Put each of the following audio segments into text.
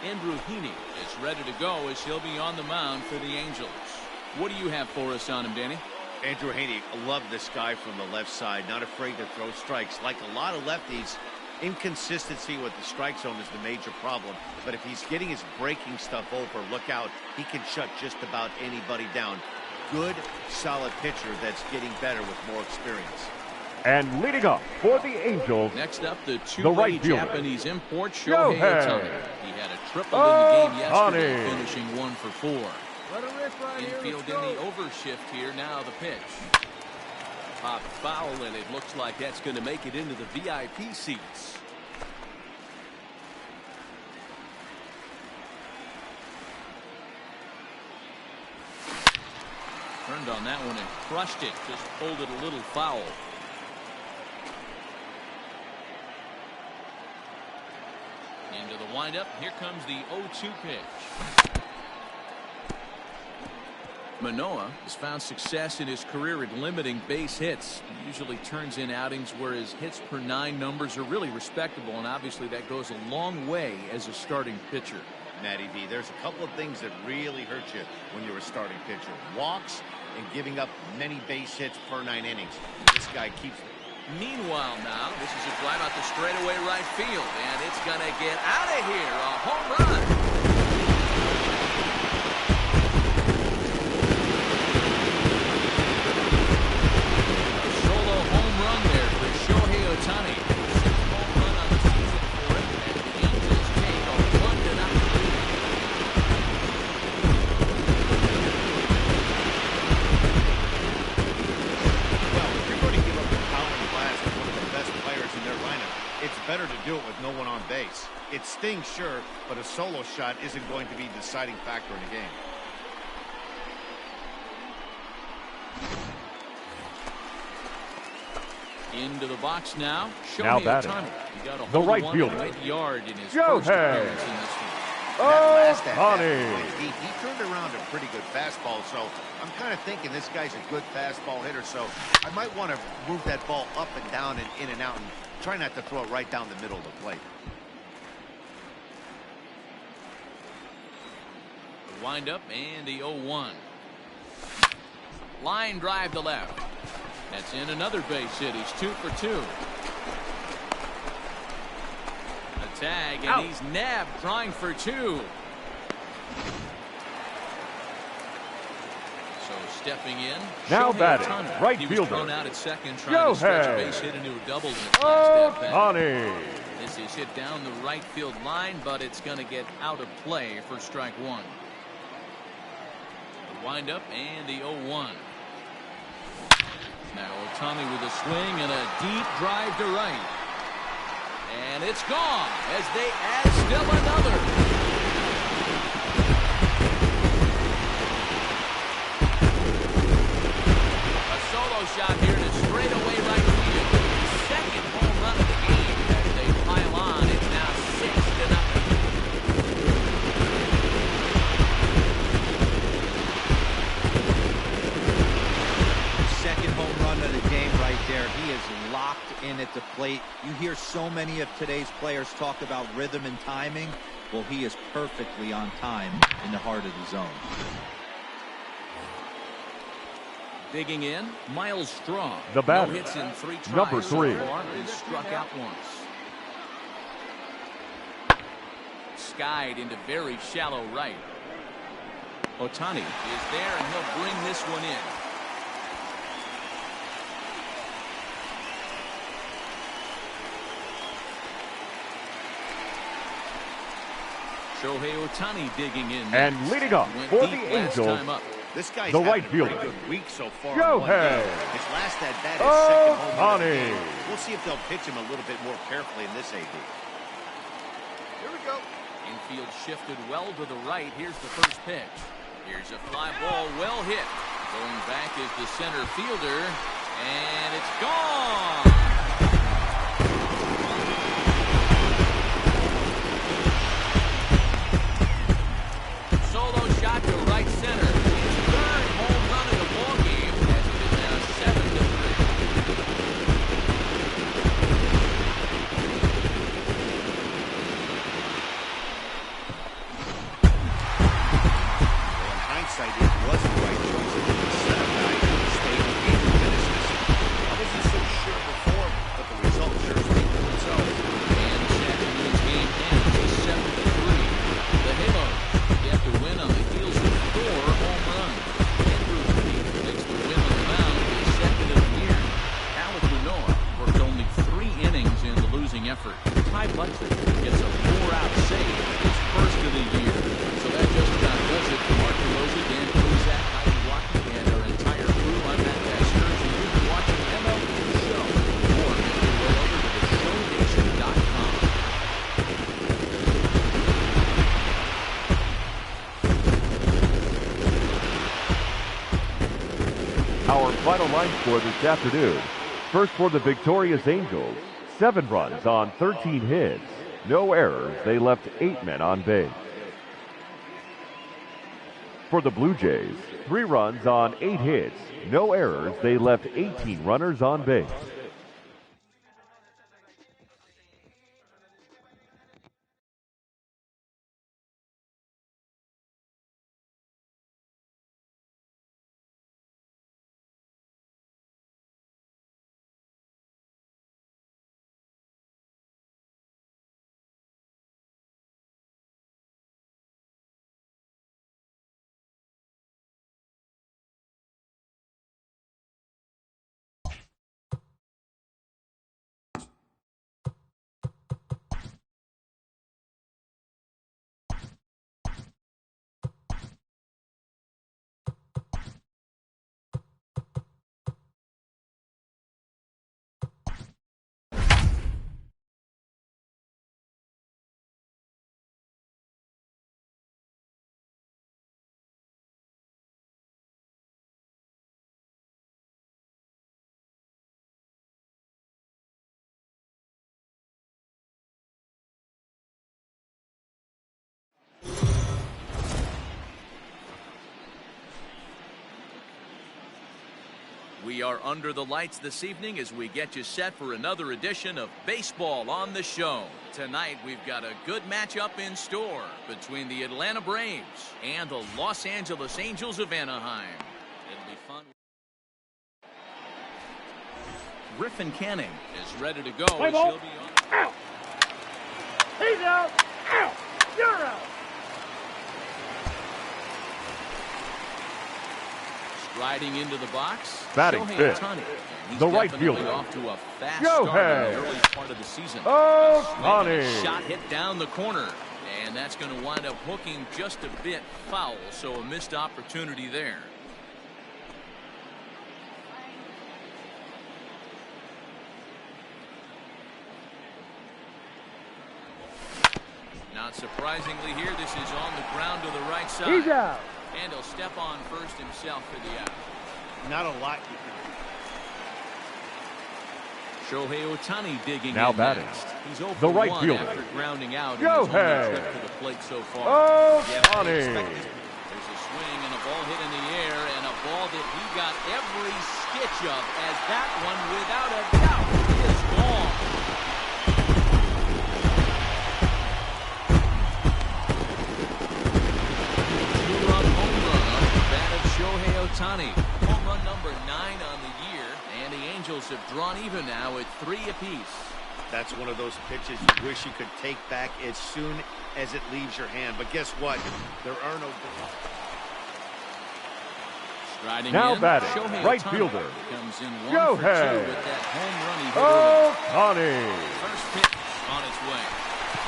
Andrew Heaney is ready to go as he'll be on the mound for the Angels. What do you have for us on him, Danny? Andrew Heaney, I love this guy from the left side. Not afraid to throw strikes. Like a lot of lefties, inconsistency with the strike zone is the major problem. But if he's getting his breaking stuff over, look out. He can shut just about anybody down. Good, solid pitcher that's getting better with more experience. And leading up for the Angels, next up, the two-way Japanese import, Shohei Ohtani. He had a triple in the game yesterday, finishing 1 for 4. Infield in the overshift here. Now the pitch. Pop foul, and it looks like that's going to make it into the VIP seats. Turned on that one and crushed it. Just pulled it a little foul. Into the windup. Here comes the 0-2 pitch. Manoah has found success in his career at limiting base hits. He usually turns in outings where his hits per 9 numbers are really respectable, and obviously that goes a long way as a starting pitcher. Matty V, there's a couple of things that really hurt you when you're a starting pitcher. Walks and giving up many base hits per 9 innings. This guy keeps it. Meanwhile now, this is a drive out to straightaway right field, and it's going to get out of here. A home run. Ohtani. Home run on the season for him, and the Angels take a 1-0 lead. Well, if you're going to give up the power and blast of one of the best players in their lineup, it's better to do it with no one on base. It stings, sure, but a solo shot isn't going to be the deciding factor in the game. Into the box now. Now batting, he got a the right fielder, right yard in his first appearance in this one. Ohtani. He turned around a pretty good fastball, so I'm kind of thinking this guy's a good fastball hitter, so I might want to move that ball up and down and in and out and try not to throw it right down the middle of the plate. The windup and the 0-1. Line drive to left. That's in another base hit. He's 2 for 2. A tag, and he's nabbed, trying for 2. So stepping in. Now batting, right he fielder. was thrown out at second, trying to stretch a base hit into a double in his last at bat. This is hit down the right field line, but it's going to get out of play for strike 1. The windup and the 0-1. Now Ohtani with a swing and a deep drive to right. And it's gone as they add still another. A solo shot here to straightaway right field. Second home run of the game as they pile on. It's now 6-0. Second home run of the game right there. He is locked in at the plate. You hear so many of today's players talk about rhythm and timing. Well, he is perfectly on time in the heart of the zone. Digging in, Miles Straw. The batter, no hits in 3 tries number 3. so far, and struck out once. Skied into very shallow right. Ohtani is there, and he'll bring this one in. Shohei Ohtani digging in. And leading up for the Angels, this guy's the right fielder. fielder. Good week so far. Shohei His last at bat is second home run of the Ohtani. game. We'll see if they'll pitch him a little bit more carefully in this AB. Here we go. Infield shifted well to the right. Here's the first pitch. Here's a fly ball, well hit. Going back is the center fielder, and it's gone. Solo shot to right center. His third home run of the ball game as it is now 7-3. Our final line score this afternoon. First for the victorious Angels, 7 runs on 13 hits. No errors. They left 8 men on base. For the Blue Jays, 3 runs on 8 hits. No errors. They left 18 runners on base. We are under the lights this evening as we get you set for another edition of Baseball on the Show. Tonight we've got a good matchup in store between the Atlanta Braves and the Los Angeles Angels of Anaheim. It'll be fun. Griffin Canning is ready to go. As he'll be on. Out. He's out. Out. You're out. Riding into the box, Batting Shohei fifth, Ohtani. He's the right definitely fielder, off to a fast Shohei start in the early part of the season. Ohtani. Shot hit down the corner, and that's going to wind up hooking just a bit foul, so a missed opportunity there. Not surprisingly here, this is on the ground to the right side. He's out. And he'll step on first himself for the out. Not a lot you can. Shohei Ohtani digging Now in batting. next. He's 0 The right 1 fielder, after grounding out in his Shohei only trip to the plate so far. Ohtani. There's a swing and a ball hit in the air, and a ball that he got every stitch of, as that one, without a doubt, is gone. Shohei Ohtani, home run number 9 on the year, and the Angels have drawn even now at 3 apiece. That's one of those pitches you wish you could take back as soon as it leaves your hand. But guess what? There are no. Striding Now in, batting, Shohei right Ohtani fielder, comes in 1 Shohei for 2 with that home run he hit early. Ohtani. First pitch on its way.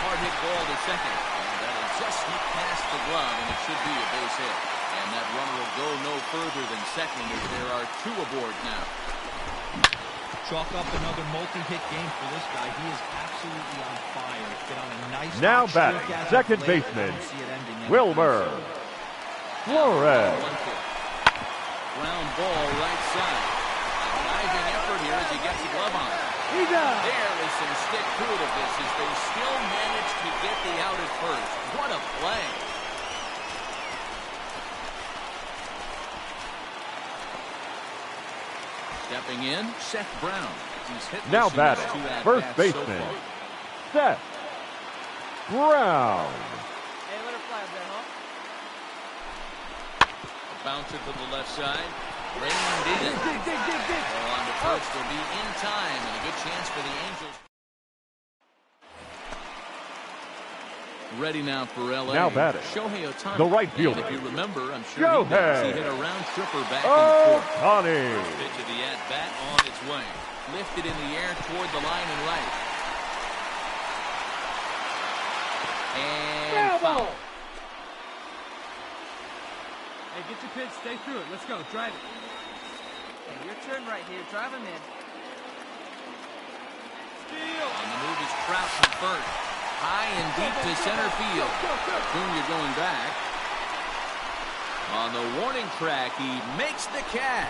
Hard hit ball to second. And that'll just sneak past the glove, and it should be a base hit. And that runner will go no further than second as there are 2 aboard now. Chalk up another multi-hit game for this guy. He is absolutely on fire. Been on a nice Now hot batting, streak as of second late. baseman, I don't see it ending anytime Wilmer soon. Flores. Ground ball right side. A diving effort here as he gets the glove on. He's out. There is some stick to it of this as they still manage to get the out at first. What a play. Stepping in, Seth Brown. He's hit Now batting, first baseman, Seth Brown. Hey, let her fly up there, huh? Bouncer to the left side. Reined in. Dig. Well, on the first, will be in time, and a good chance for the Angels. Ready now for L.A. Now batting, Shohei Ohtani. the right fielder, And if you remember, I'm sure he knows he hit a round tripper back in the 4th. Ohtani. Pitch of the at-bat on its way. Lifted in the air toward the line and right. And foul. Hey, get your pitch. Stay through it. Let's go. Drive it. Hey, your turn right here. Drive him in. Steal. On the move is Trout from first. High and deep to center field. Acuna going back. On the warning track, he makes the catch.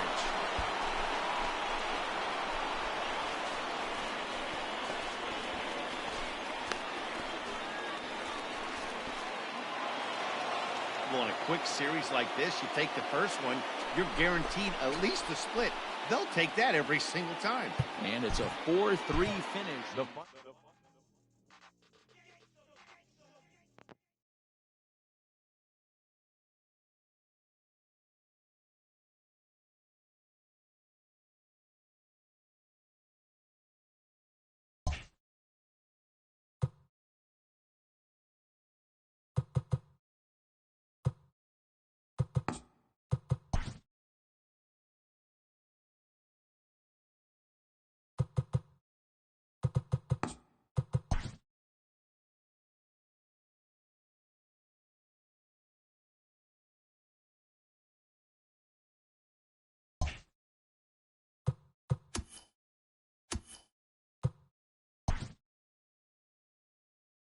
on a quick series like this. You take the first one, you're guaranteed at least a split. They'll take that every single time. And it's a 4-3 finish.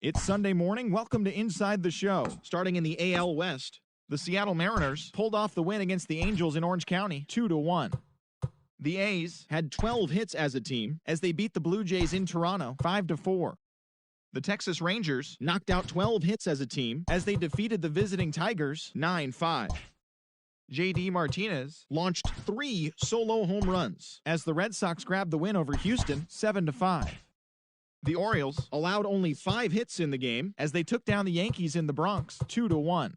It's Sunday morning. Welcome to Inside the Show. Starting in the AL West, the Seattle Mariners pulled off the win against the Angels in Orange County 2-1. The A's had 12 hits as a team as they beat the Blue Jays in Toronto 5-4. The Texas Rangers knocked out 12 hits as a team as they defeated the visiting Tigers 9-5. J.D. Martinez launched 3 solo home runs as the Red Sox grabbed the win over Houston 7-5. The Orioles allowed only 5 hits in the game as they took down the Yankees in the Bronx 2-1.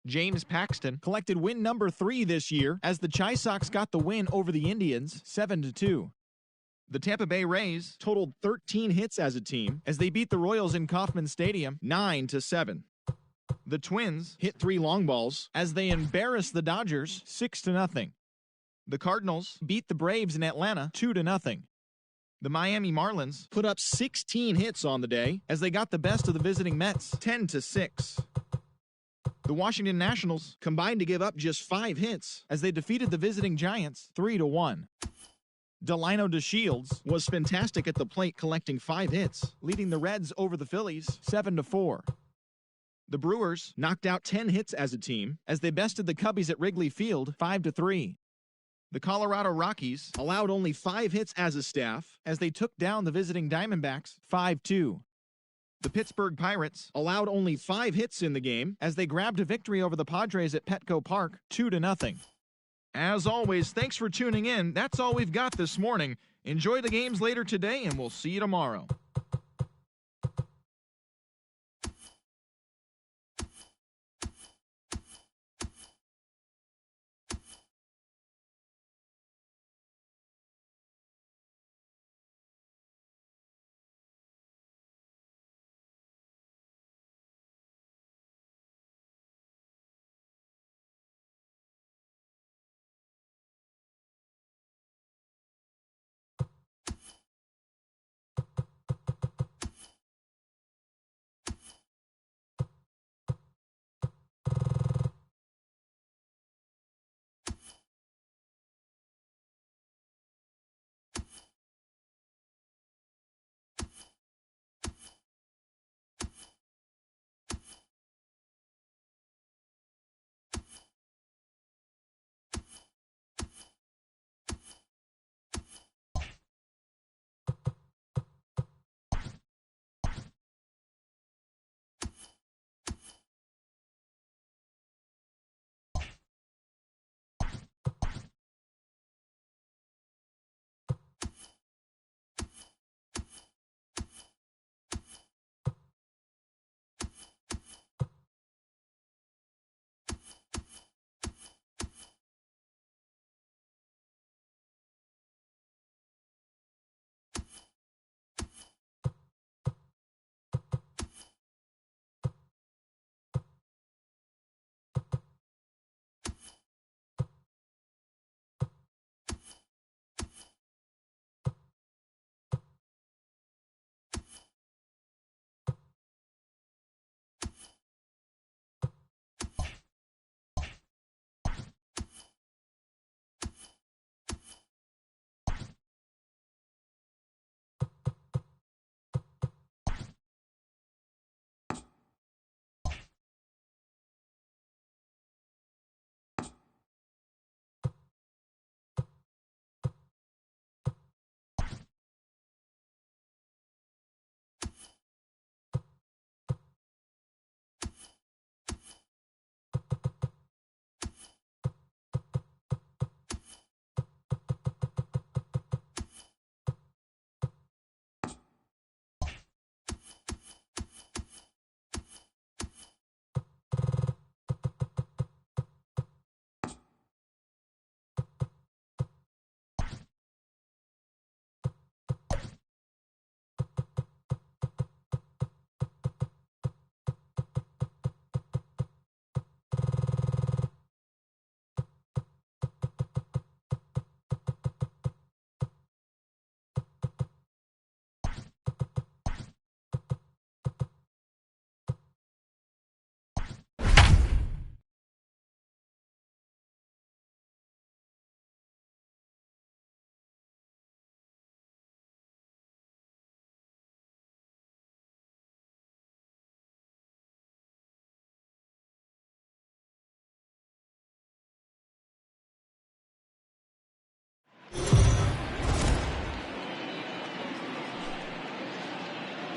James Paxton collected win number 3 this year as the Chi Sox got the win over the Indians 7-2. The Tampa Bay Rays totaled 13 hits as a team as they beat the Royals in Kauffman Stadium 9-7. The Twins hit 3 long balls as they embarrassed the Dodgers 6-0. The Cardinals beat the Braves in Atlanta 2-0. The Miami Marlins put up 16 hits on the day as they got the best of the visiting Mets 10-6. The Washington Nationals combined to give up just 5 hits as they defeated the visiting Giants 3-1. Delino DeShields was fantastic at the plate, collecting 5 hits, leading the Reds over the Phillies 7-4. The Brewers knocked out 10 hits as a team as they bested the Cubbies at Wrigley Field 5-3. The Colorado Rockies allowed only 5 hits as a staff as they took down the visiting Diamondbacks 5-2. The Pittsburgh Pirates allowed only 5 hits in the game as they grabbed a victory over the Padres at Petco Park 2-0. As always, thanks for tuning in. That's all we've got this morning. Enjoy the games later today, and we'll see you tomorrow.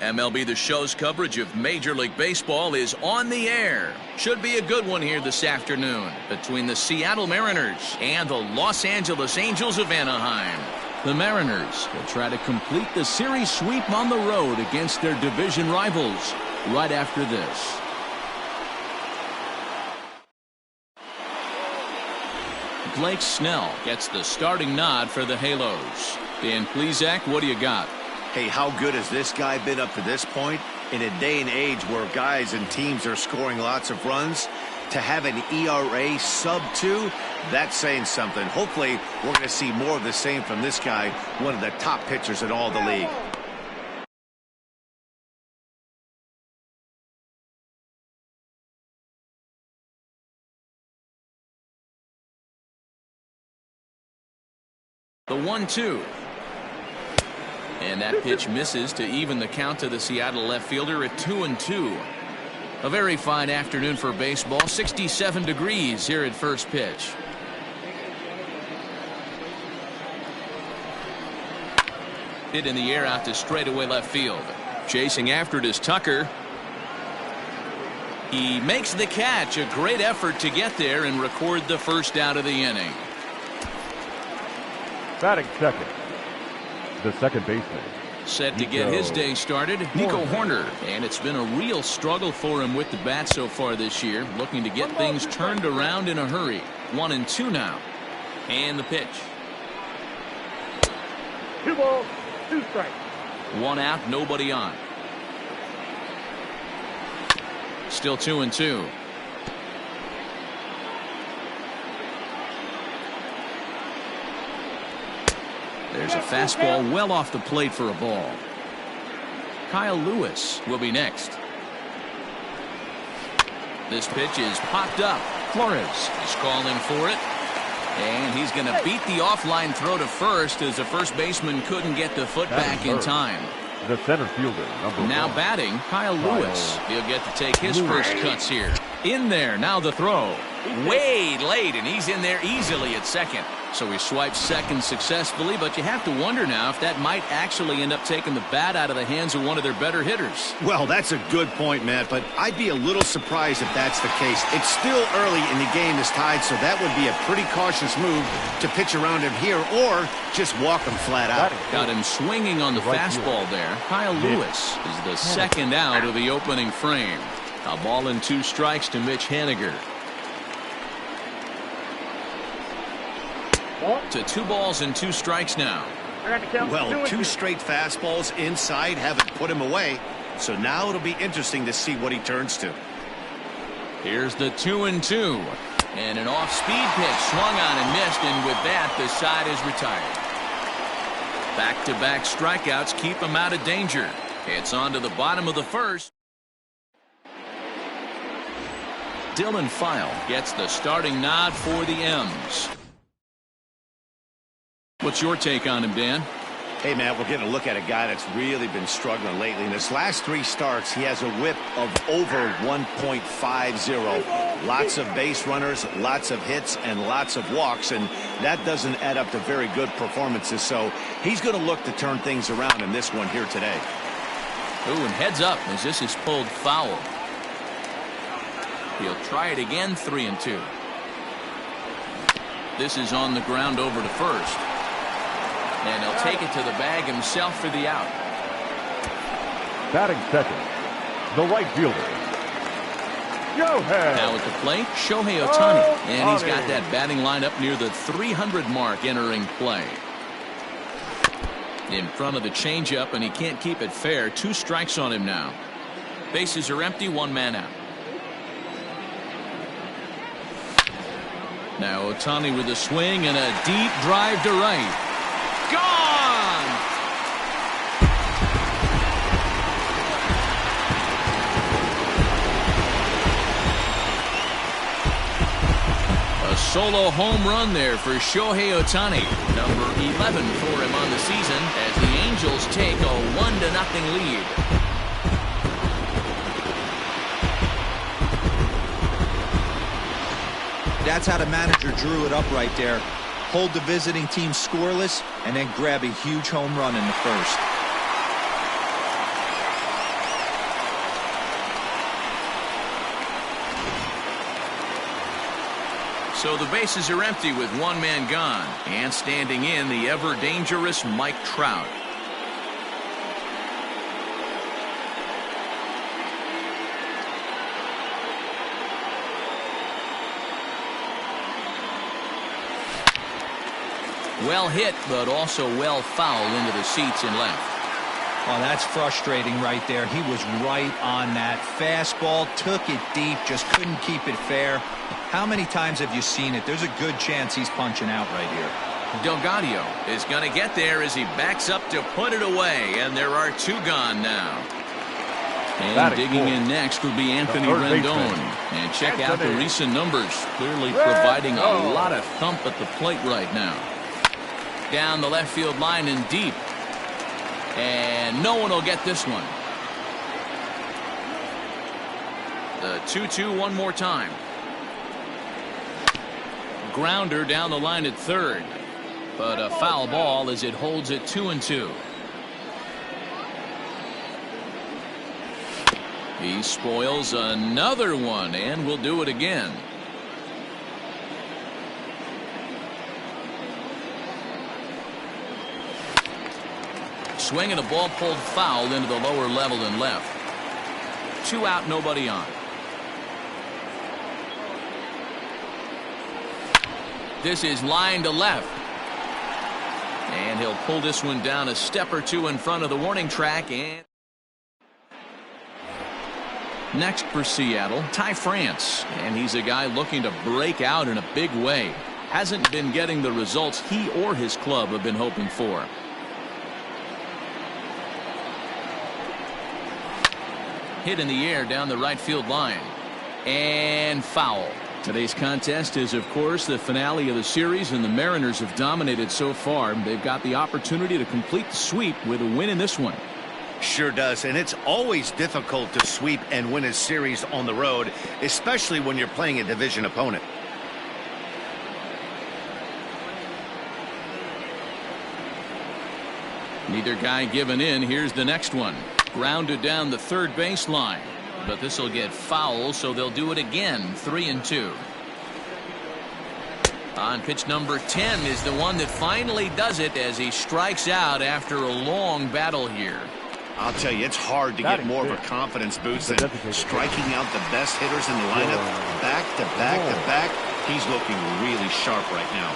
MLB The Show's coverage of Major League Baseball is on the air. Should be a good one here this afternoon between the Seattle Mariners and the Los Angeles Angels of Anaheim. The Mariners will try to complete the series sweep on the road against their division rivals right after this. Blake Snell gets the starting nod for the Halos. Dan Plesac, what do you got? Hey, how good has this guy been up to this point? In a day and age where guys and teams are scoring lots of runs, to have an ERA sub-2, that's saying something. Hopefully, we're going to see more of the same from this guy, one of the top pitchers in all the league. The 1-2. And that pitch misses to even the count to the Seattle left fielder at 2-2. A very fine afternoon for baseball. 67 degrees here at first pitch. Hit in the air out to straightaway left field. Chasing after it is Tucker. He makes the catch. A great effort to get there and record the first out of the inning. Batting second, the second baseman. Set to get his day started, Nico Hoerner. And it's been a real struggle for him with the bat so far this year. Looking to get things turned around in a hurry. 1-2 now. And the pitch. 2 balls, 2 strikes. 1 out, nobody on. Still 2-2. There's a fastball well off the plate for a ball. Kyle Lewis will be next. This pitch is popped up. Flores is calling for it. And he's going to beat the offline throw to first as the first baseman couldn't get the foot back in time. The center fielder, now batting, Kyle Lewis. He'll get to take his first cuts here. In there, now the throw. Way late, and he's in there easily at second. So he swipes second successfully, but you have to wonder now if that might actually end up taking the bat out of the hands of one of their better hitters. Well, that's a good point, Matt, but I'd be a little surprised if that's the case. It's still early and the game is tied, so that would be a pretty cautious move to pitch around him here or just walk him flat out. Got him swinging on the fastball there. Kyle Lewis is the second out of the opening frame. A ball and 2 strikes to Mitch Haniger. To 2 balls and 2 strikes now. Well, 2 straight fastballs inside haven't put him away. So now it'll be interesting to see what he turns to. Here's the 2-2. And an off-speed pitch swung on and missed. And with that, the side is retired. Back-to-back strikeouts keep him out of danger. It's on to the bottom of the first. Dylan File gets the starting nod for the M's. What's your take on him, Dan? Hey, Matt, we're getting a look at a guy that's really been struggling lately. In his last 3 starts, he has a whip of over 1.50. Lots of base runners, lots of hits, and lots of walks, and that doesn't add up to very good performances. So he's going to look to turn things around in this one here today. Ooh, and heads up as this is pulled foul. He'll try it again, 3-2. This is on the ground over to first. And he'll take it to the bag himself for the out. Batting second, the right fielder, Shohei. Now at the plate, Shohei Ohtani. And he's got that batting lineup near the 300 mark entering play. In front of the changeup, and he can't keep it fair. 2 strikes on him now. Bases are empty, 1 man out. Now Ohtani with a swing and a deep drive to right. Gone! A solo home run there for Shohei Ohtani. Number 11 for him on the season as the Angels take a 1-0 lead. That's how the manager drew it up right there. Hold the visiting team scoreless and then grab a huge home run in the first. So the bases are empty with one man gone. And standing in, the ever-dangerous Mike Trout. Well hit, but also well fouled into the seats and left. Oh, that's frustrating right there. He was right on that. Fastball, took it deep, just couldn't keep it fair. How many times have you seen it? There's a good chance he's punching out right here. Delgado is going to get there as he backs up to put it away, and there are two gone now. And digging in next will be Anthony Rendon. And check out the recent numbers, clearly providing a lot of thump at the plate right now. Down the left field line and deep. And no one will get this one. The 2-2 one more time. Grounder down the line at third. But a foul ball as it holds it 2-2. He spoils another one and will do it again. Swing and a ball pulled foul into the lower level and left. 2 out, nobody on. This is line to left. And he'll pull this one down a step or two in front of the warning track. And next for Seattle, Ty France. And he's a guy looking to break out in a big way. Hasn't been getting the results he or his club have been hoping for. Hit in the air down the right field line. And foul. Today's contest is, of course, the finale of the series, and the Mariners have dominated so far. They've got the opportunity to complete the sweep with a win in this one. Sure does, and it's always difficult to sweep and win a series on the road, especially when you're playing a division opponent. Neither guy giving in. Here's the next one. Grounded down the third baseline. But this will get foul, so they'll do it again. 3-2. On pitch number 10 is the one that finally does it as he strikes out after a long battle here. I'll tell you, it's hard to get more of a confidence boost than striking out the best hitters in the lineup. Back to back to back. He's looking really sharp right now.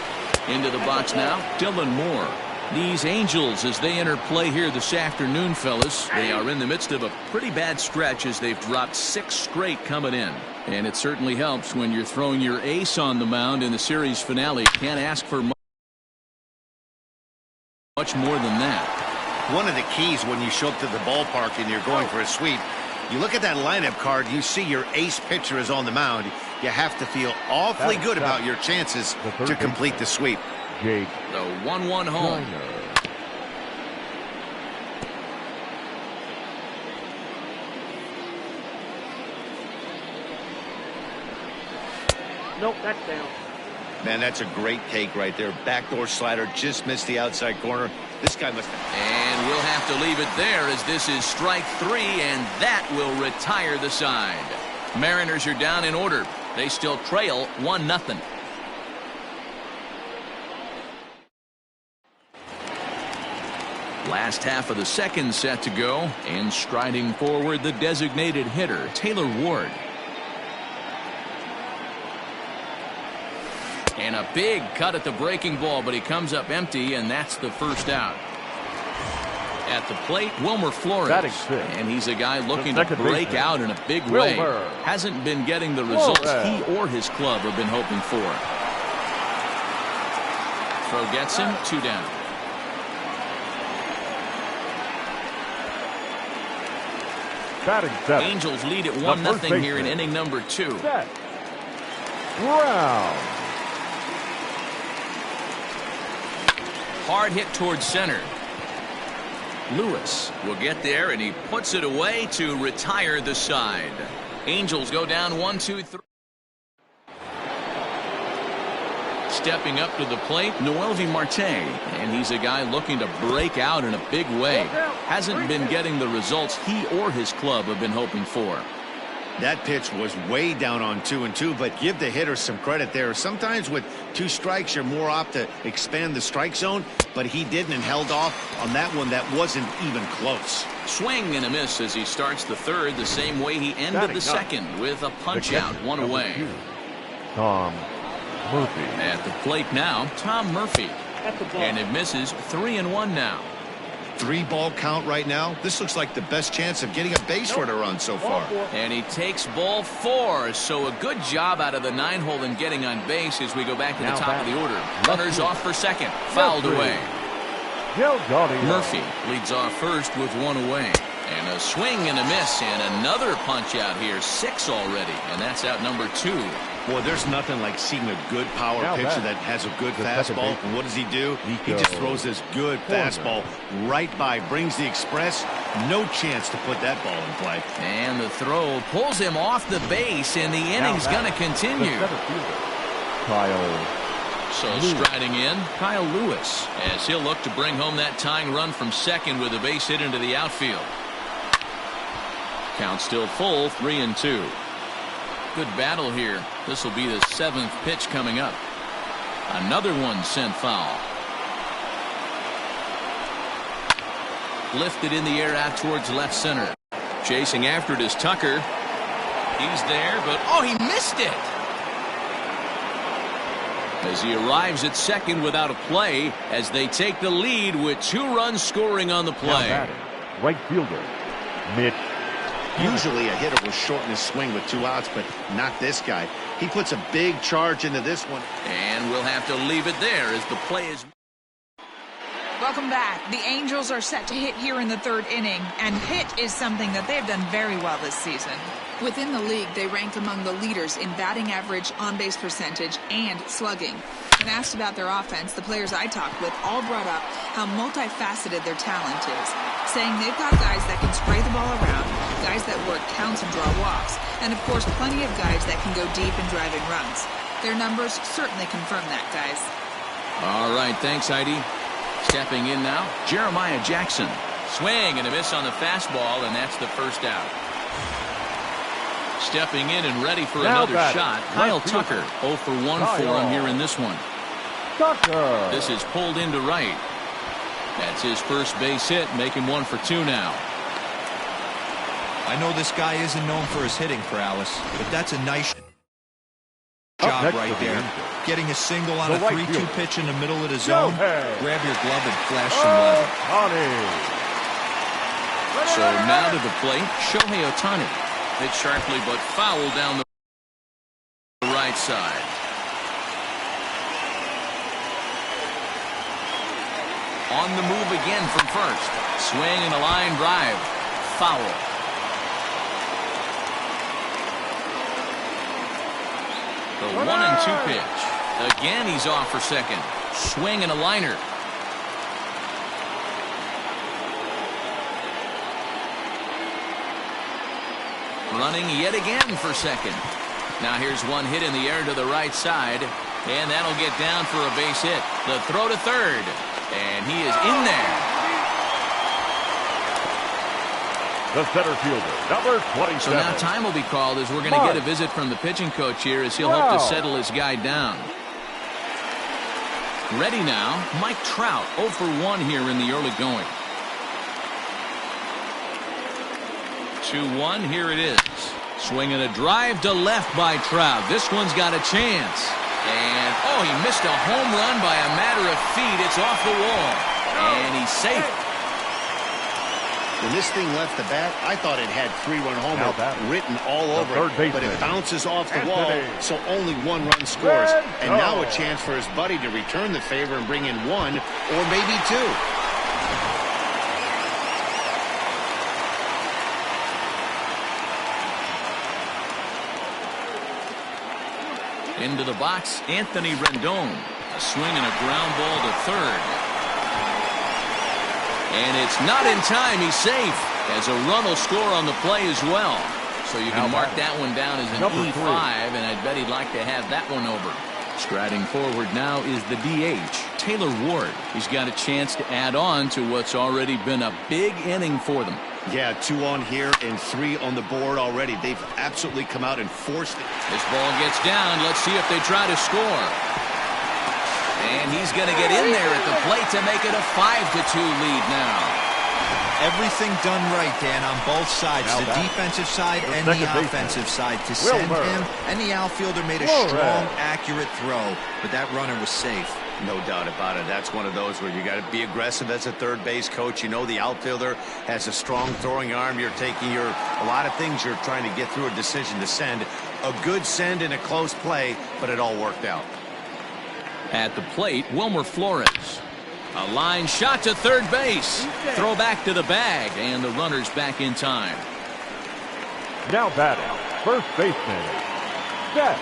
Into the box now, Dylan Moore. These Angels, as they enter play here this afternoon, fellas, they are in the midst of a pretty bad stretch as they've dropped 6 straight coming in. And it certainly helps when you're throwing your ace on the mound in the series finale. Can't ask for much more than that. One of the keys when you show up to the ballpark and you're going for a sweep, you look at that lineup card, you see your ace pitcher is on the mound. You have to feel awfully good about your chances to complete the sweep. Jake. The 1-1 home. Nope, that's down. Man, that's a great take right there. Backdoor slider just missed the outside corner. This guy must have... And we'll have to leave it there as this is strike 3, and that will retire the side. Mariners are down in order. They still trail 1-0. Last half of the second set to go, and striding forward the designated hitter, Taylor Ward. And a big cut at the breaking ball, but he comes up empty, and that's the first out. At the plate, Wilmer Flores. And he's a guy looking to break out in a big way. Hasn't been getting the results he or his club have been hoping for. Throw gets him, 2 down. Angels lead at 1-0 here in inning number 2. Brown. Hard hit towards center. Lewis will get there, and he puts it away to retire the side. Angels go down 1-2-3. Stepping up to the plate, Noelvi Marte, and he's a guy looking to break out in a big way. Hasn't been getting the results he or his club have been hoping for. That pitch was way down on 2-2, but give the hitter some credit there. Sometimes with 2 strikes, you're more apt to expand the strike zone, but he didn't and held off on that one that wasn't even close. Swing and a miss as he starts the third the same way he ended the second, with a punch out, 1 away. Tom Murphy. At the plate now, Tom Murphy. And it misses, 3-1 now. 3-ball count right now. This looks like the best chance of getting a base runner run so far. And he takes ball 4, so a good job out of the 9-hole in getting on base as we go back to the top of the order. Runners off for second, fouled away. Murphy leads off first with 1 away. And a swing and a miss, and another punch out here, 6 already, and that's out number 2. Boy, there's nothing like seeing a good power pitcher that has a good fastball. And what does he do? He just throws this good fastball right by, brings the express. No chance to put that ball in play. And the throw pulls him off the base, and the inning's going to continue. So striding in, Kyle Lewis, as he'll look to bring home that tying run from second with a base hit into the outfield. Count still full, 3-2. Good battle here. This will be the 7th pitch coming up. Another one sent foul. Lifted in the air out towards left center. Chasing after it is Tucker. He's there, but oh, he missed it. As he arrives at second without a play, as they take the lead with 2 runs scoring on the play. Right fielder, Mitch. Usually a hitter will shorten his swing with 2 outs, but not this guy. He puts a big charge into this one. And we'll have to leave it there as the play is. Welcome back. The Angels are set to hit here in the 3rd inning, and hit is something that they've done very well this season. Within the league, they rank among the leaders in batting average, on-base percentage, and slugging. When asked about their offense, the players I talked with all brought up how multifaceted their talent is, saying they've got guys that can spray the ball around, guys that work counts and draw walks, and of course plenty of guys that can go deep and drive in runs. Their numbers certainly confirm that, guys. All right, thanks, Heidi. Stepping in now, Jeremiah Jackson. Swing and a miss on the fastball, and that's the first out. Stepping in and ready for another shot, Kyle Tucker. 0 for 1 for him here in this one. Tucker. This is pulled into right. That's his first base hit, making 1 for 2 now. I know this guy isn't known for his hitting prowess, but that's a nice job right there. Getting a single on a 3-2 pitch in the middle of the zone. Grab your glove and flash some leather. So now to the plate, Shohei Ohtani. Hit sharply but foul down the right side. On the move again from first. Swing and a line drive. Foul. The 1-2 pitch. Again, he's off for second. Swing and a liner. Running yet again for second. Now here's one hit in the air to the right side, and that'll get down for a base hit. The throw to third, and he is in there. The center fielder, number 27. So now time will be called as we're going to get a visit from the pitching coach here as he'll hope to settle his guy down. Ready now, Mike Trout, 0 for 1 here in the early going. 2-1, here it is. Swinging a drive to left by Trout. This one's got a chance. And, oh, he missed a home run by a matter of feet. It's off the wall. And he's safe. When this thing left the bat, I thought it had 3-run homer written all over it. But it bounces off the wall, so only 1 run scores. And now a chance for his buddy to return the favor and bring in 1 or maybe 2. Into the box, Anthony Rendon. A swing and a ground ball to third. And it's not in time. He's safe. As a run will score on the play as well. So you can mark that one down as an E5, and I'd bet he'd like to have that one over. Striding forward now is the DH, Taylor Ward. He's got a chance to add on to what's already been a big inning for them. Yeah, 2 on here and 3 on the board already. They've absolutely come out and forced it. This ball gets down. Let's see if they try to score. And he's going to get in there at the plate to make it a 5-2 lead now. Everything done right, Dan, on both sides, the defensive side and the offensive side, to send him, and the outfielder made a strong, accurate throw, but that runner was safe. No doubt about it. That's one of those where you got to be aggressive as a third base coach. You know the outfielder has a strong throwing arm. You're taking a lot of things you're trying to get through a decision to send. A good send in a close play, but it all worked out. At the plate, Wilmer Flores. A line shot to third base. Throw back to the bag, and the runner's back in time. Now batting, first baseman, Seth.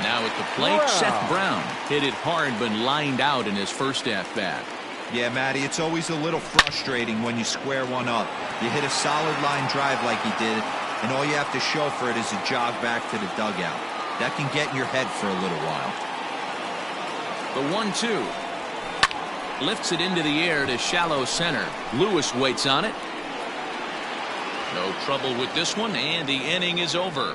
Now at the plate, Seth Brown. Hit it hard, but lined out in his first at-bat. Yeah, Matty, it's always a little frustrating when you square one up. You hit a solid line drive like he did, and all you have to show for it is a jog back to the dugout. That can get in your head for a little while. The 1-2. Lifts it into the air to shallow center. Lewis waits on it. No trouble with this one, and the inning is over.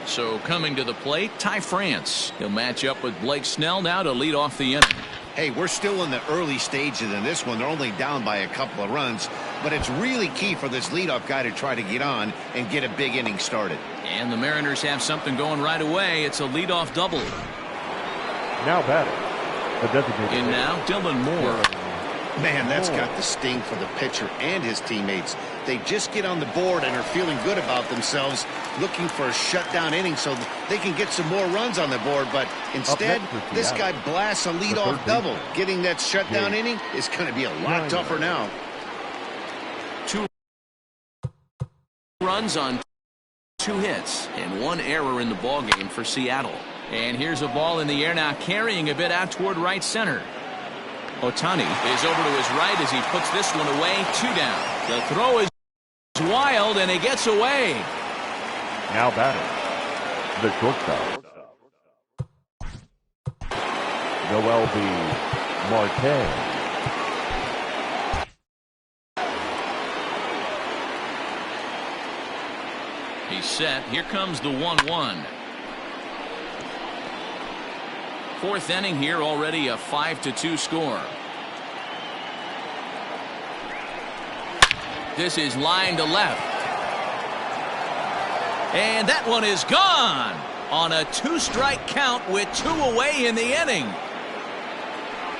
So coming to the plate, Ty France. He'll match up with Blake Snell now to lead off the inning. Hey, we're still in the early stages in this one. They're only down by a couple of runs, but it's really key for this leadoff guy to try to get on and get a big inning started. And the Mariners have something going right away. It's a leadoff double. Now batting, the designated. In now, Dylan Moore. Man, that's got the sting for the pitcher and his teammates. They just get on the board and are feeling good about themselves, looking for a shutdown inning so they can get some more runs on the board. But instead, this guy blasts a leadoff double. Getting that shutdown inning is going to be a lot tougher now. 2 runs on 2 hits and 1 error in the ballgame for Seattle. And here's a ball in the air now, carrying a bit out toward right center. Ohtani is over to his right as he puts this one away. 2 down. The throw is wild, and it gets away. Now batting, the shortstop, Noel B. Marte. He's set. Here comes the 1-1. 4th inning here, already a 5-2 score. This is line to left. And that one is gone on a 2-strike count with 2 away in the inning.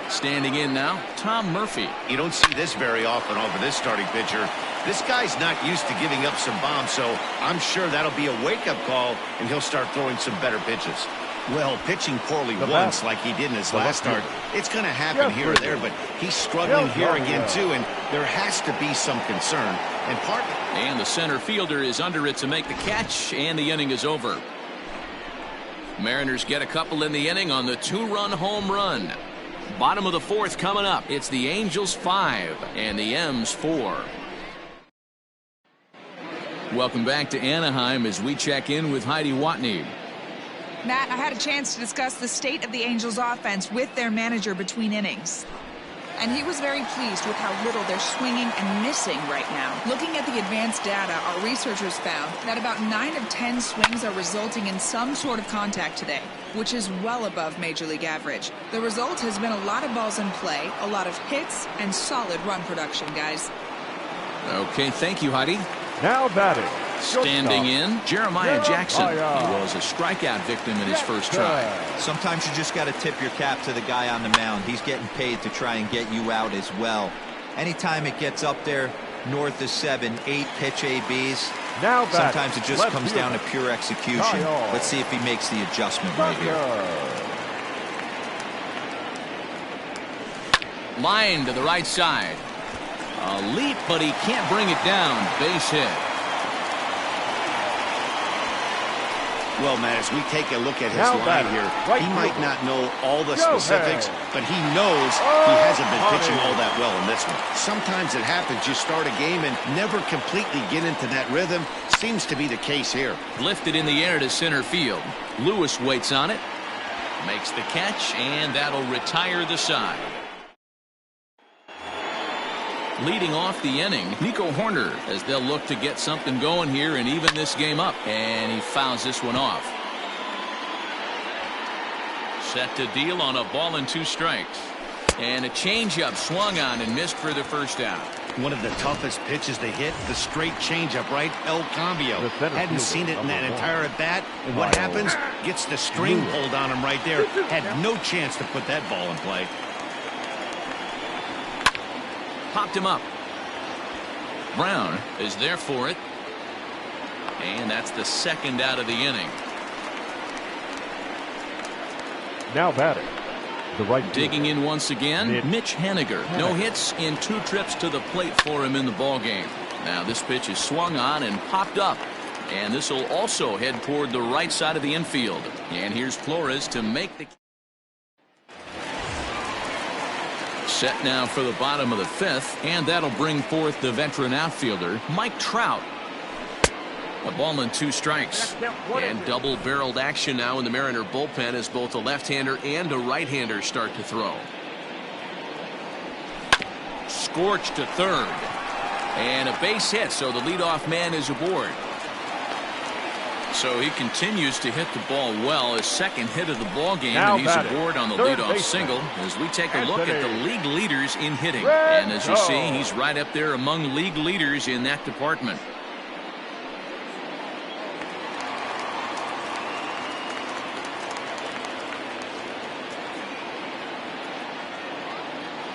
Standing in now, Tom Murphy. You don't see this very often over this starting pitcher. This guy's not used to giving up some bombs, so I'm sure that'll be a wake-up call, and he'll start throwing some better pitches. Well, pitching poorly once like he did in his last start, it's going to happen here or there, but he's struggling here again, too, and there has to be some concern. And the center fielder is under it to make the catch, and the inning is over. Mariners get a couple in the inning on the 2-run home run. Bottom of the 4th coming up. It's the Angels 5 and the M's 4. Welcome back to Anaheim as we check in with Heidi Watney. Matt, I had a chance to discuss the state of the Angels offense with their manager between innings. And he was very pleased with how little they're swinging and missing right now. Looking at the advanced data, our researchers found that about 9 of 10 swings are resulting in some sort of contact today, which is well above Major League average. The result has been a lot of balls in play, a lot of hits, and solid run production, guys. Okay, thank you, Heidi. Now batting, standing in, Jeremiah Jackson. He was a strikeout victim in his first try. Sometimes you just got to tip your cap to the guy on the mound. He's getting paid to try and get you out as well. Anytime it gets up there north of 7, 8 pitch ABs, now sometimes it just comes down to pure execution. Let's see if he makes the adjustment right here. Line to the right side. A leap, but he can't bring it down. Base hit. Well, Matt, as we take a look at his line here, he might not know all the specifics, but he knows he hasn't been pitching all that well in this one. Sometimes it happens. You start a game and never completely get into that rhythm. Seems to be the case here. Lifted in the air to center field. Lewis waits on it. Makes the catch, and that'll retire the side. Leading off the inning, Nico Horner, as they'll look to get something going here and even this game up. And he fouls this one off. Set to deal on a ball and 2 strikes. And a changeup swung on and missed for the first out. One of the toughest pitches to hit, the straight changeup, right? El Cambio. Hadn't seen it in that entire at-bat. And what happens? Gets the string pulled on him right there. Had no chance to put that ball in play. Popped him up. Brown is there for it. And that's the second out of the inning. Now batting, the right digging in once again, Mitch Haniger. No hits in 2 trips to the plate for him in the ball game. Now this pitch is swung on and popped up. And this will also head toward the right side of the infield. And here's Flores to make the set now for the bottom of the 5th, and that'll bring forth the veteran outfielder Mike Trout. A ball and 2 strikes. And double-barreled action now in the Mariner bullpen as both a left-hander and a right-hander start to throw. Scorched to third. And a base hit, so the leadoff man is aboard. So he continues to hit the ball well. His second hit of the ball game, and he's aboard on the leadoff single as we take a look at the league leaders in hitting. And as you see, he's right up there among league leaders in that department.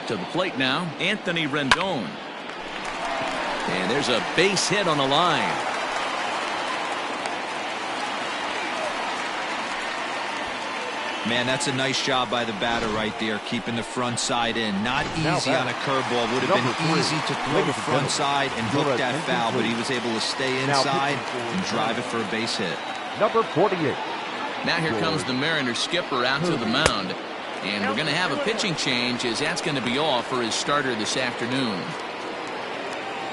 To the plate now, Anthony Rendon. And there's a base hit on the line. Man, that's a nice job by the batter right there, keeping the front side in. Not easy on a curveball. Would have been easy to throw the front side and hook that foul, but he was able to stay inside and drive it for a base hit. Number 48. Now here comes the Mariners skipper out to the mound. And we're going to have a pitching change, as that's going to be all for his starter this afternoon.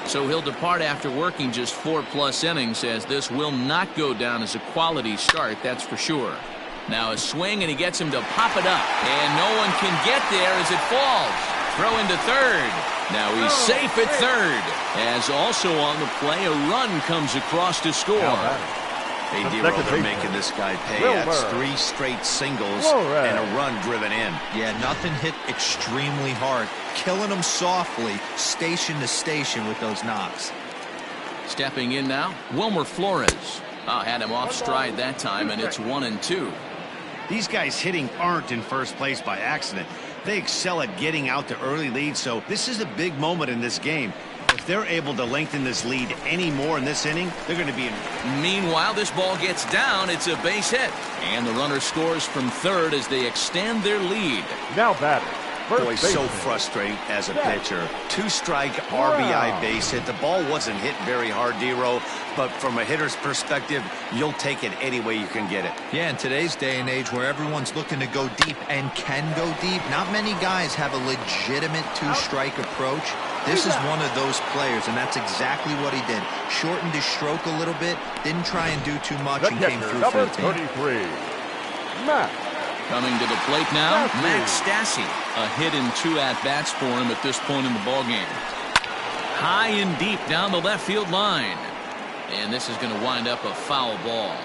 So he'll depart after working just 4+ innings, as this will not go down as a quality start, that's for sure. Now a swing, and he gets him to pop it up. And no one can get there as it falls. Throw into third. Now he's safe at third. As also on the play, a run comes across to score. Hey, Dero, they're making this guy pay. That's 3 straight singles and a run driven in. Yeah, nothing hit extremely hard. Killing them softly, station to station with those knocks. Stepping in now, Wilmer Flores. Had him off stride that time, and it's 1-2. These guys hitting aren't in first place by accident. They excel at getting out to early leads, so this is a big moment in this game. If they're able to lengthen this lead any more in this inning, they're going to be in. Meanwhile, this ball gets down. It's a base hit. And the runner scores from third as they extend their lead. Now batting. Boy, so frustrating as a pitcher. 2-strike RBI base hit. The ball wasn't hit very hard, Dero, but from a hitter's perspective, you'll take it any way you can get it. Yeah, in today's day and age where everyone's looking to go deep and can go deep, not many guys have a legitimate 2-strike approach. This is one of those players, and that's exactly what he did. Shortened his stroke a little bit, didn't try and do too much, and came through for the team. 33, Matt. Coming to the plate now, Max Stassi. A hit in 2 at-bats for him at this point in the ballgame. High and deep down the left field line. And this is going to wind up a foul ball.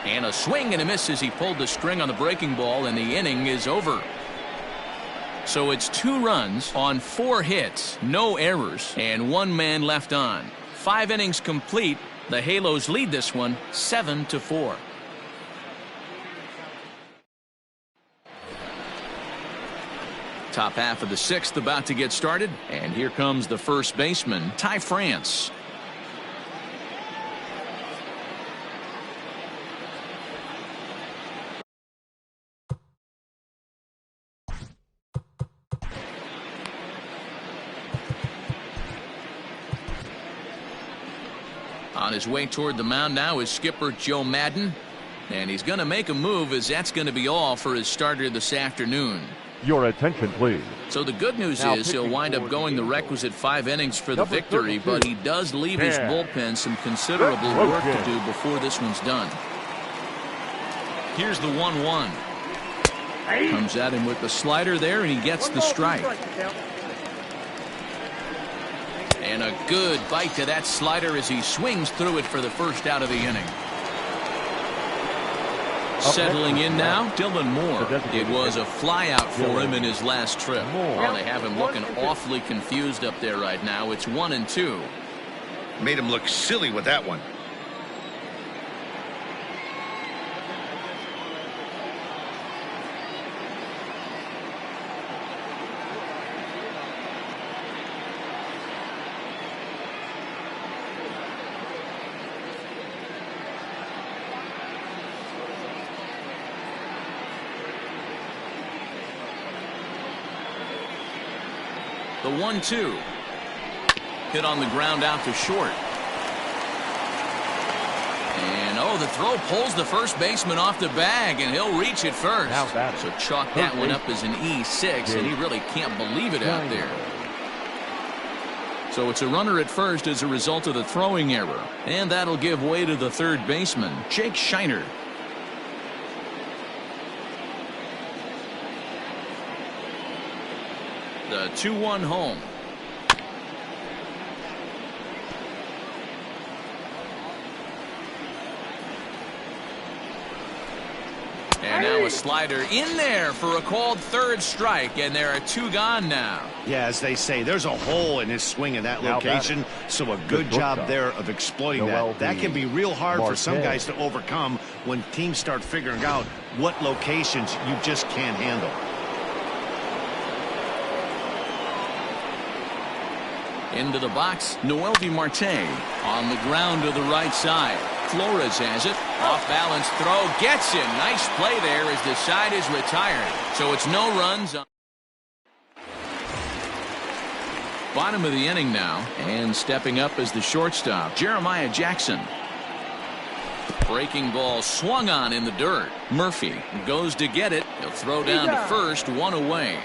And a swing and a miss as he pulled the string on the breaking ball, and the inning is over. So it's 2 runs on 4 hits, no errors, and 1 man left on. 5 innings complete. The Halos lead this one 7-4. Top half of the 6th about to get started, and here comes the first baseman, Ty France. On his way toward the mound now is skipper Joe Madden, and he's going to make a move, as that's going to be all for his starter this afternoon. Your attention, please. So the good news is he'll wind up going the requisite 5 innings for the victory, but he does leave his bullpen some considerable work to do before this one's done. Here's the 1-1. Comes at him with the slider there, and he gets the strike. And a good bite to that slider as he swings through it for the first out of the inning. Settling in now, Dylan Moore. It was a flyout for him in his last trip. Well, they have him looking awfully confused up there right now. It's 1-2. Made him look silly with that one. The 1-2. Hit on the ground out to short. And, oh, the throw pulls the first baseman off the bag, and he'll reach it first. So chalk that one up as an E6, and he really can't believe it out there. So it's a runner at first as a result of the throwing error. And that'll give way to the third baseman, Jake Shiner. The 2-1 home. And now a slider in there for a called third strike, and there are 2 gone now. Yeah, as they say, there's a hole in his swing in that location, so a good job there of exploiting that. That can be real hard for some guys to overcome when teams start figuring out what locations you just can't handle. Into the box, Noelvi Marte on the ground to the right side. Flores has it. Off balance throw. Gets it. Nice play there as the side is retired. So it's no runs. Bottom of the inning now. And stepping up as the shortstop, Jeremiah Jackson. Breaking ball swung on in the dirt. Murphy goes to get it. He'll throw down to first. 1 away.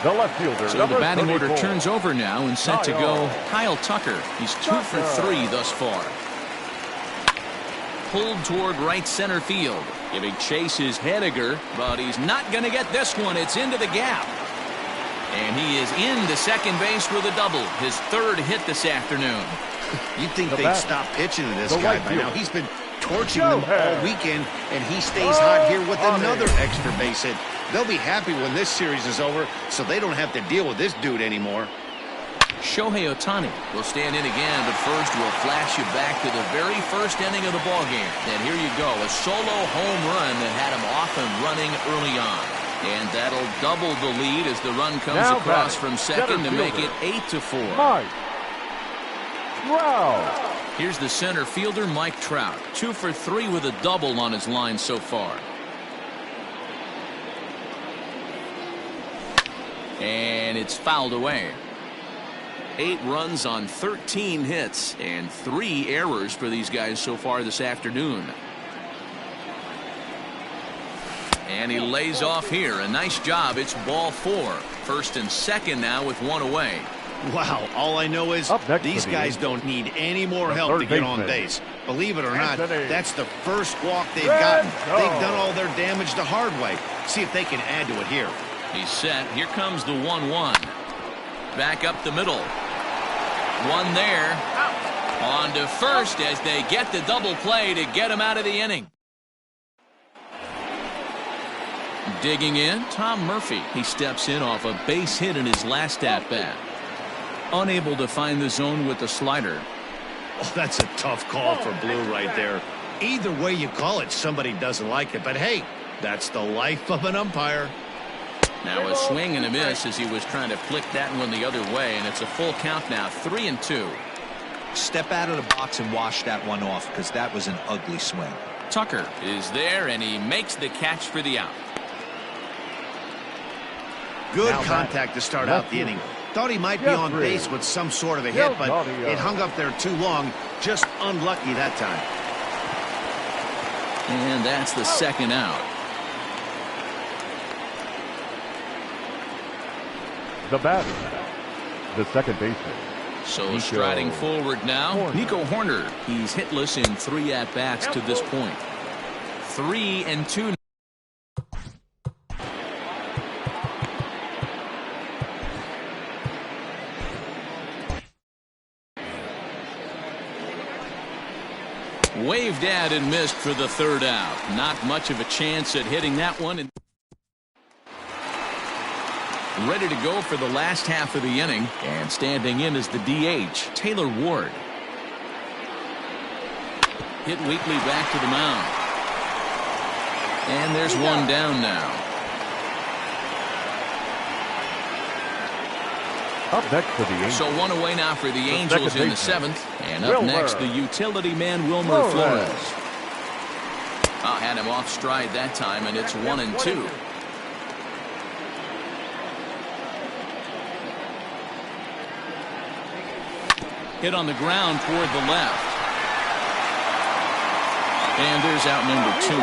The left fielder. So the batting order turns over now and set to go Kyle Tucker. He's 2 for 3 thus far. Pulled toward right center field. Giving chase is Hediger, but he's not going to get this one. It's into the gap. And he is into second base with a double. His 3rd hit this afternoon. You'd think they'd stop pitching to this guy by now. He's been torching them all weekend, and he stays hot here with another extra base hit. They'll be happy when this series is over, so they don't have to deal with this dude anymore. Shohei Ohtani will stand in again, but first we'll flash you back to the very first inning of the ballgame. And here you go, a solo home run that had him off and running early on. And that'll double the lead as the run comes across from second to make it 8-4. Mike Trout. Here's the center fielder, Mike Trout. 2 for 3 with a double on his line so far. And it's fouled away. 8 runs on 13 hits and 3 errors for these guys so far this afternoon. And he lays off here. A nice job. It's ball 4. First and second now with 1 away. Wow, all I know is these guys don't need any more help to get on base. Believe it or not, that's the first walk they've gotten. They've done all their damage the hard way. See if they can add to it here. He's set. Here comes the 1-1. Back up the middle. One there. On to first as they get the double play to get him out of the inning. Digging in, Tom Murphy. He steps in off a base hit in his last at-bat. Unable to find the zone with the slider. Oh, that's a tough call for Blue right there. Either way you call it, somebody doesn't like it. But hey, that's the life of an umpire. Now a swing and a miss as he was trying to flick that one the other way, and it's a full count now, 3-2. Step out of the box and wash that one off, because that was an ugly swing. Tucker is there, and he makes the catch for the out. Good contact to start out the inning. Thought he might be on base with some sort of a hit, but it hung up there too long. Just unlucky that time. And that's the second out. The batter, the second baseman. So striding forward now, Nico Hoerner. He's hitless in 3 at-bats to this point. 3-2. Waved at and missed for the third out. Not much of a chance at hitting that one. Ready to go for the last half of the inning, and standing in is the DH, Taylor Ward. Hit weakly back to the mound. And there's one down now. Up next for the Angels. So one away now for the Angels in the seventh. And up next, the utility man, Wilmer Flores. Had him off stride that time, and it's 1-2. Hit on the ground toward the left. And there's out number 2.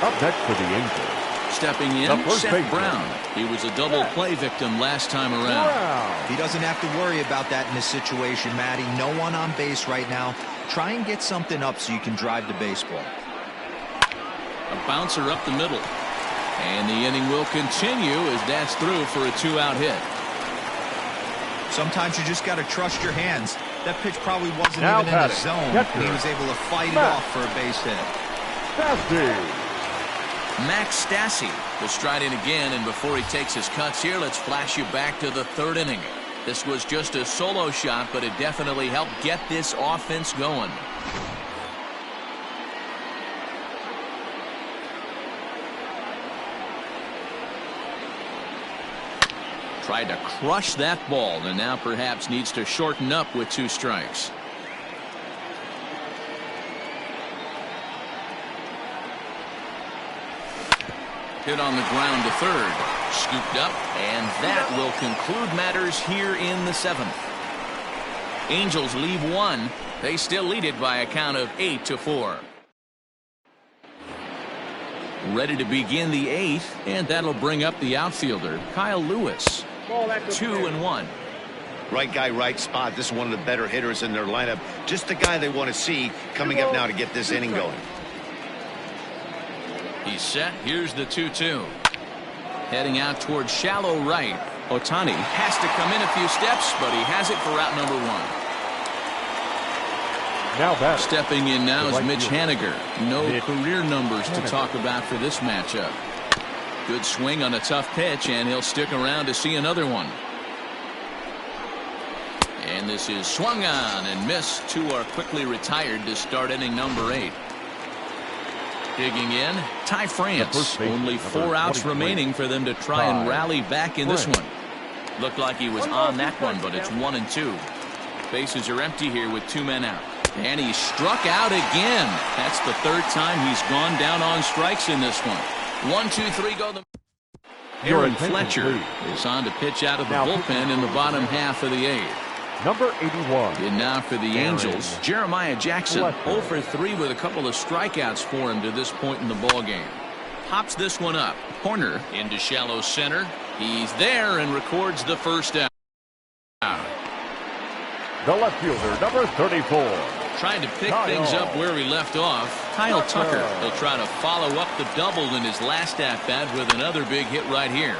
Up next for the Angels. Stepping in, Seth Brown. He was a double play victim last time around. He doesn't have to worry about that in this situation, Matty. No one on base right now. Try and get something up so you can drive the baseball. A bouncer up the middle. And the inning will continue as that's through for a 2-out hit. Sometimes you just got to trust your hands. That pitch probably wasn't even in the zone. And he was able to fight it off for a base hit. Max Stassi will stride in again, and before he takes his cuts here, let's flash you back to the third inning. This was just a solo shot, but it definitely helped get this offense going. Tried to crush that ball, and now perhaps needs to shorten up with 2 strikes. Hit on the ground to third. Scooped up, and that will conclude matters here in the 7th. Angels leave 1. They still lead it by a count of 8-4. Ready to begin the 8th, and that'll bring up the outfielder, Kyle Lewis. 2-1. Right guy, right spot. This is one of the better hitters in their lineup. Just the guy they want to see coming up now to get this inning going. He's set. Here's the 2-2. Heading out towards shallow right. Ohtani has to come in a few steps, but he has it for out number 1. Now back. Stepping in now is Mitch Haniger. No career numbers to talk about for this matchup. Good swing on a tough pitch, and he'll stick around to see another one. And this is swung on and missed. 2 are quickly retired to start inning number 8. Digging in, Ty France. Only 4 outs remaining for them to try and rally back in this one. Looked like he was on that one, but it's 1-2. Bases are empty here with 2 men out. And he struck out again. That's the 3rd time he's gone down on strikes in this one. 1, 2, 3 go. Aaron Fletcher is on to pitch out of the bullpen in the bottom half of the 8th. Number 81. And now for the Angels, Jeremiah Jackson. 0 for 3 with a couple of strikeouts for him to this point in the ballgame. Pops this one up. Corner into shallow center. He's there and records the first out. The left fielder, number 34. Trying to pick things up where he left off. Kyle Tucker. He'll try to follow up the double in his last at-bat with another big hit right here.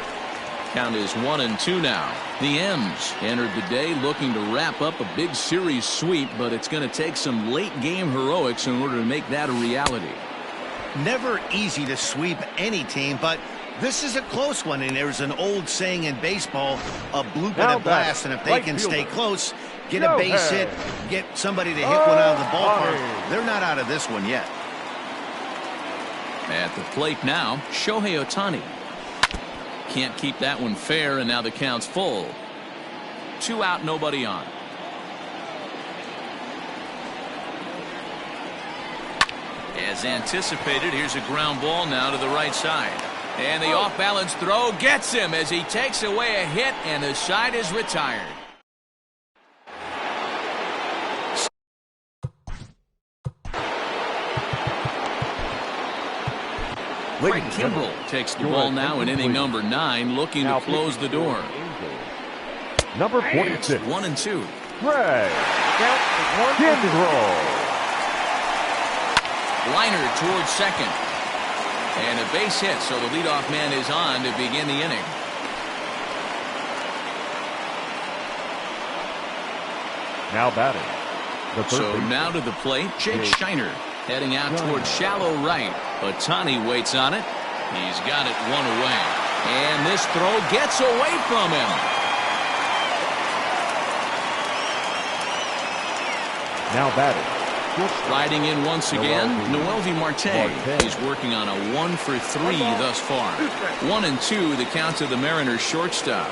Count is 1-2 now. The M's entered the day looking to wrap up a big series sweep, but it's going to take some late game heroics in order to make that a reality. Never easy to sweep any team, but this is a close one, and there's an old saying in baseball, a bloop and a blast, and if they can stay close, get a base hit, get somebody to hit one out of the ballpark, they're not out of this one yet. At the plate now, Shohei Ohtani. Can't keep that one fair, and now the count's full. 2 out, nobody on. As anticipated, here's a ground ball now to the right side. And the off-balance throw gets him as he takes away a hit, and the side is retired. Craig Kimbrell takes the ball now in inning number 9, looking to close the door. Number 46. 1-2. Craig Kimbrell. Liner towards second. And a base hit, so the leadoff man is on to begin the inning. Now batting. So now to the plate, Jake Shiner heading out towards shallow right. Ohtani waits on it. He's got it one away. And this throw gets away from him. Now batting. Riding in once again, Noelvi Marte. He's working on a 1-for-3 thus far. 1-2 the count to the Mariners shortstop.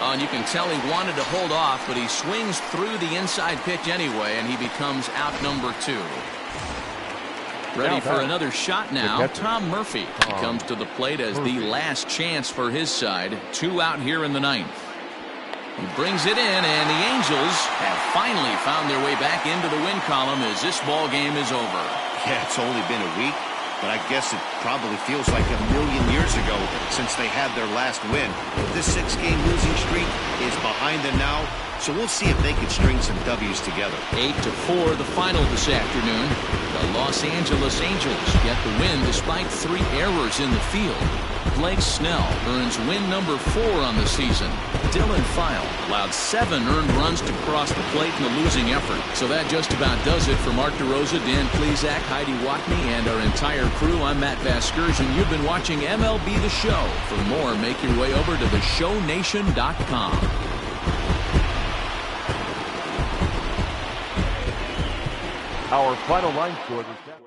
And you can tell he wanted to hold off, but he swings through the inside pitch anyway, and he becomes out number 2. Ready for another shot now. Tom Murphy comes to the plate as the last chance for his side. 2 out here in the 9th. He brings it in, and the Angels have finally found their way back into the win column as this ball game is over. Yeah, it's only been a week, but I guess it probably feels like a million years ago since they had their last win. This 6-game losing streak is behind them now, so we'll see if they can string some W's together. 8-4 the final this afternoon. The Los Angeles Angels get the win despite 3 errors in the field. Blake Snell earns win number 4 on the season. Dylan File allowed 7 earned runs to cross the plate in the losing effort. So that just about does it for Mark DeRosa, Dan Plesac, Heidi Watney, and our entire crew. I'm Matt Vasgersian. You've been watching MLB The Show. For more, make your way over to theshownation.com. Our final line score this afternoon.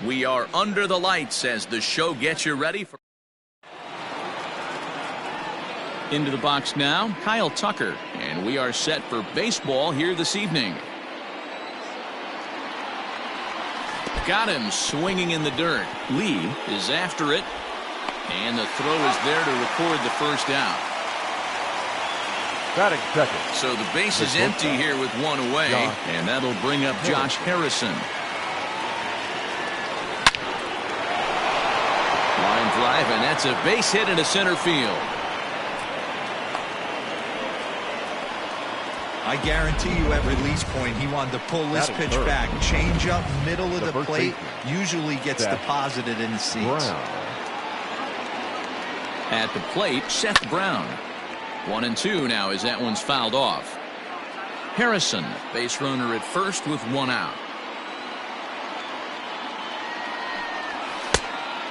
We are under the lights as the show gets you ready for. Into the box now, Kyle Tucker, and we are set for baseball here this evening. Got him swinging in the dirt. Lee is after it, and the throw is there to record the first out. Batting second. So the base is empty here with 1 away, and that'll bring up Josh Harrison. Line drive, and that's a base hit into center field. I guarantee you at release point he wanted to pull this pitch back. Change up middle of the plate usually gets deposited in the seats. At the plate, Seth Brown. 1-2 now as that one's fouled off. Harrison, base runner at first with 1 out.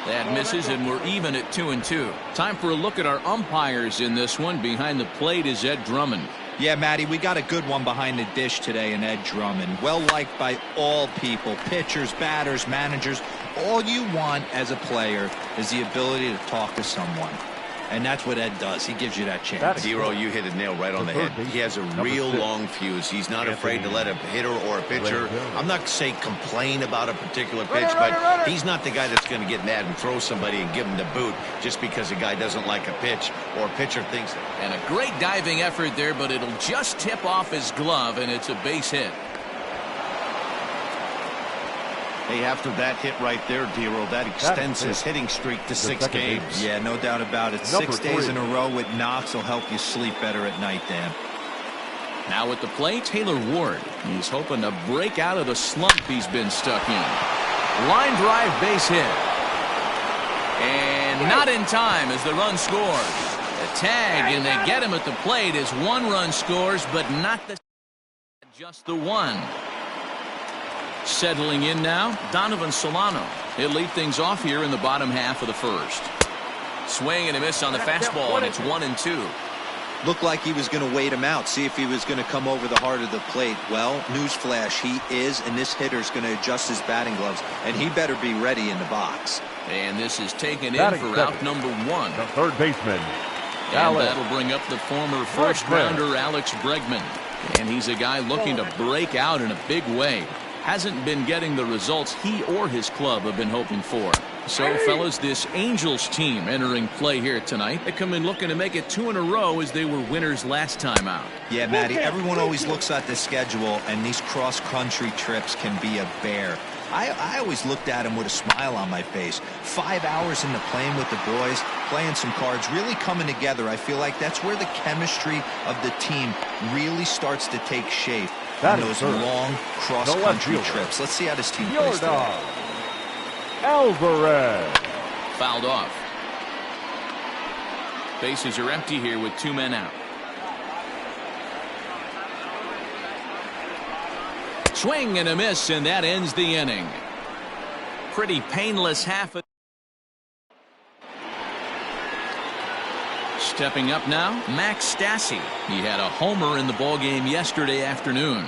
That misses, and we're even at 2-2. Time for a look at our umpires in this one. Behind the plate is Ed Drummond. Yeah, Matty, we got a good one behind the dish today in Ed Drummond. Well-liked by all people, pitchers, batters, managers. All you want as a player is the ability to talk to someone. And that's what Ed does. He gives you that chance. Hero, you hit a nail right on the head. He has a real long fuse. He's not afraid to let a hitter or a pitcher, I'm not saying complain about a particular pitch, but he's not the guy that's going to get mad and throw somebody and give him the boot just because a guy doesn't like a pitch or a pitcher thinks. And a great diving effort there, but it'll just tip off his glove, and it's a base hit. Hey, after that hit right there, Dero, that extends his hitting streak to 6 games. Yeah, no doubt about it. 6 days in a row with knocks will help you sleep better at night, Dan. Now at the plate, Taylor Ward. He's hoping to break out of the slump he's been stuck in. Line drive base hit. And not in time as the run scores. A tag, and they get him at the plate as 1 run scores, but not just the 1. Settling in now, Donovan Solano. He'll lead things off here in the bottom half of the first. Swing and a miss on the fastball, and it's 1-2. Looked like he was going to wait him out, see if he was going to come over the heart of the plate. Well, newsflash, he is, and this hitter's going to adjust his batting gloves, and he better be ready in the box. And this is taken in for out number 1. The third baseman, and that'll bring up the former first-rounder Alex Bregman. And he's a guy looking to break out in a big way. Hasn't been getting the results he or his club have been hoping for. So, fellas, this Angels team entering play here tonight. They come in looking to make it 2 in a row as they were winners last time out. Yeah, Matty, everyone always looks at the schedule, and these cross-country trips can be a bear. I always looked at him with a smile on my face. 5 hours in the plane with the boys, playing some cards, really coming together. I feel like that's where the chemistry of the team really starts to take shape. On those long cross-country trips. Let's see how this team plays today. Alvarez. Fouled off. Bases are empty here with 2 men out. Swing and a miss, and that ends the inning. Pretty painless half of. Stepping up now, Max Stassi. He had a homer in the ballgame yesterday afternoon.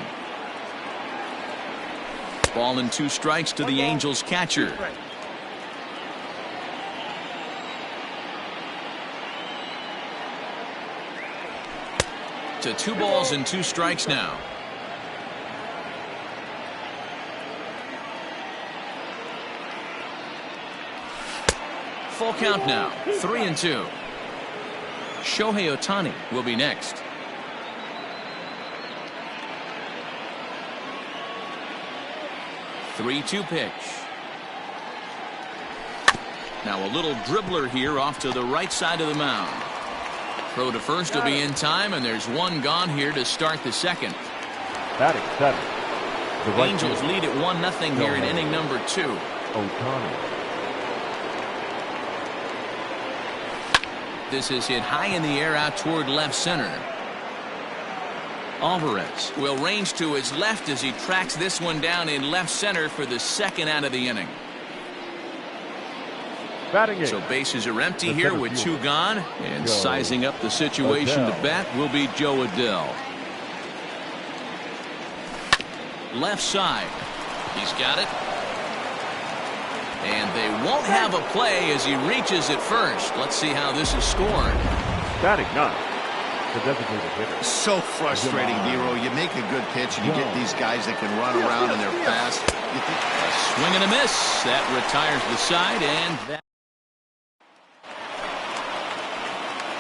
Ball and 2 strikes to the Angels catcher. To 2 balls and 2 strikes now. Full count now, 3-2. Shohei Ohtani will be next. Three-two pitch. Now a little dribbler here off to the right side of the mound. Throw to first will be in time, and there's 1 gone here to start the second. Batting 7. Angels lead at 1-0 here in inning number 2. Ohtani. This is hit high in the air out toward left center. Alvarez will range to his left as he tracks this one down in left center for the 2nd out of the inning. So bases are empty here with 2 gone, and sizing up the situation to bat will be Joe Adell. Left side. He's got it. And they won't have a play as he reaches it first. Let's see how this is scored. Batting 9. The designated hitter. So frustrating, Dero. You make a good pitch and you get these guys that can run around and they're fast. A swing and a miss. That retires the side, and that.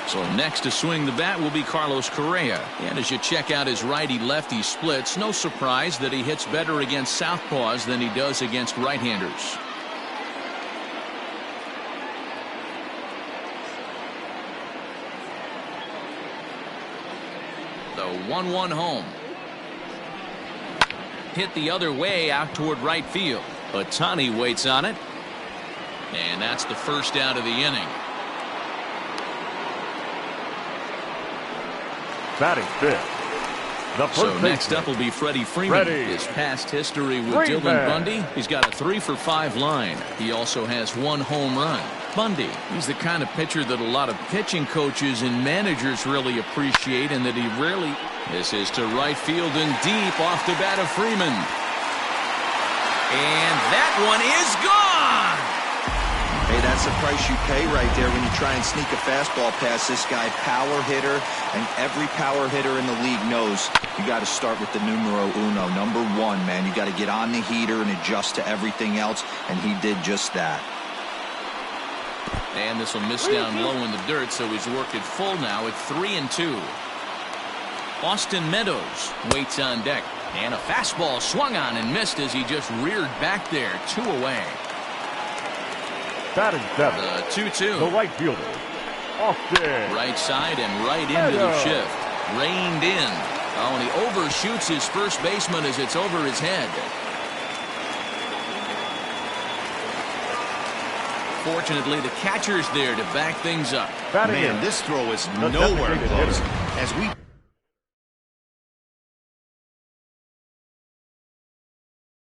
So next to swing the bat will be Carlos Correa. And as you check out his righty-lefty splits, no surprise that he hits better against southpaws than he does against right-handers. The 1-1 home. Hit the other way out toward right field. Ohtani waits on it. And that's the first out of the inning. Batting 5th. The first so next up will be Freddie Freeman. His past history with Dylan Bundy, he's got a 3-for-5 line. He also has 1 home run. Bundy. He's the kind of pitcher that a lot of pitching coaches and managers really appreciate, and that he rarely. This is to right field and deep off the bat of Freeman. And that one is gone! Hey, that's the price you pay right there when you try and sneak a fastball past this guy. Power hitter, and every power hitter in the league knows you got to start with the numero uno, number one, man. You got to get on the heater and adjust to everything else, and he did just that. And this will miss down low in the dirt, so he's worked it full now at 3-2. Austin Meadows waits on deck. And a fastball swung on and missed as he just reared back there. 2 away. Batting seven. The 2-2. The right fielder, Austin. Right side and right into the shift. Reined in. Oh, and he overshoots his first baseman as it's over his head. Fortunately, the catcher's there to back things up. Man, this throw is nowhere close. As we